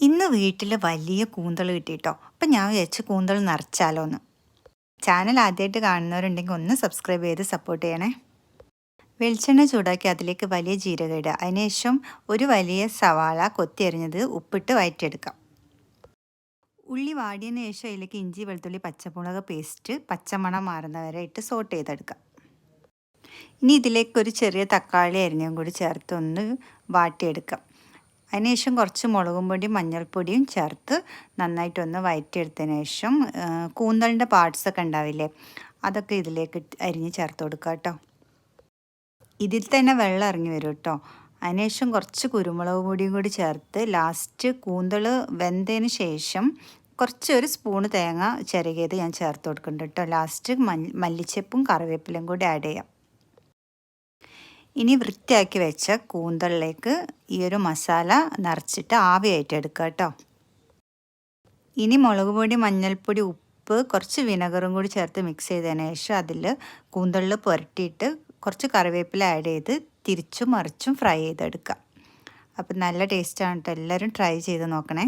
ഇന്ന് വീട്ടിൽ വലിയ കൂന്തൽ കിട്ടിയിട്ടോ. അപ്പം ഞാൻ വിചാരിച്ചു കൂന്തൽ നിറച്ചാലോ എന്ന്. ചാനൽ ആദ്യമായിട്ട് കാണുന്നവരുണ്ടെങ്കിൽ ഒന്ന് സബ്സ്ക്രൈബ് ചെയ്ത് സപ്പോർട്ട് ചെയ്യണേ. വെളിച്ചെണ്ണ ചൂടാക്കി അതിലേക്ക് വലിയ ജീരകം ഇടുക. അതിനുശേഷം ഒരു വലിയ സവാള കൊത്തിയരിഞ്ഞത് ഉപ്പിട്ട് വഴറ്റിയെടുക്കാം. ഉള്ളി വാടിയതിന് ശേഷം അതിലേക്ക് ഇഞ്ചി വെളുത്തുള്ളി പച്ചമുളക് പേസ്റ്റ് പച്ചമണം മാറുന്നവരെ ഇട്ട് സോട്ട് ചെയ്തെടുക്കാം. ഇനി ഇതിലേക്ക് ഒരു ചെറിയ തക്കാളി അരിഞ്ഞും കൂടി ചേർത്ത് ഒന്ന് വാട്ടിയെടുക്കാം. അതിനുശേഷം കുറച്ച് മുളകും പൊടിയും മഞ്ഞൾപ്പൊടിയും ചേർത്ത് നന്നായിട്ടൊന്ന് വഴറ്റിയെടുത്തതിന് ശേഷം കൂന്തലിൻ്റെ പാർട്സൊക്കെ ഉണ്ടാവില്ലേ, അതൊക്കെ ഇതിലേക്ക് അരിഞ്ഞ് ചേർത്ത് കൊടുക്കുക കേട്ടോ. ഇതിൽ തന്നെ വെള്ളം ഇറങ്ങി വരും കേട്ടോ. അതിനുശേഷം കുറച്ച് കുരുമുളക് പൊടിയും കൂടി ചേർത്ത് ലാസ്റ്റ് കൂന്തൽ വെന്തതിന് ശേഷം ഒരു സ്പൂണ് തേങ്ങ ചിരകിയത് ഞാൻ ചേർത്ത് കൊടുക്കുന്നുണ്ട് കേട്ടോ. ലാസ്റ്റ് മല്ലിച്ചപ്പും കറിവേപ്പിലയും കൂടി ആഡ് ചെയ്യാം. ഇനി വൃത്തിയാക്കി വെച്ച കൂന്തലിലേക്ക് ഈ ഒരു മസാല നിറച്ചിട്ട് ആവിയായിട്ട് എടുക്കുക കേട്ടോ. ഇനി മുളക് പൊടി മഞ്ഞൾപ്പൊടി ഉപ്പ് കുറച്ച് വിനെഗറും കൂടി ചേർത്ത് മിക്സ് ചെയ്തതിന് ശേഷം അതിൽ കൂന്തലിൽ പുരട്ടിയിട്ട് കുറച്ച് കറിവേപ്പില ആഡ് ചെയ്ത് തിരിച്ചും മറിച്ചും ഫ്രൈ ചെയ്തെടുക്കുക. അപ്പം നല്ല ടേസ്റ്റാണ് കേട്ടോ. എല്ലാവരും ട്രൈ ചെയ്ത് നോക്കണേ.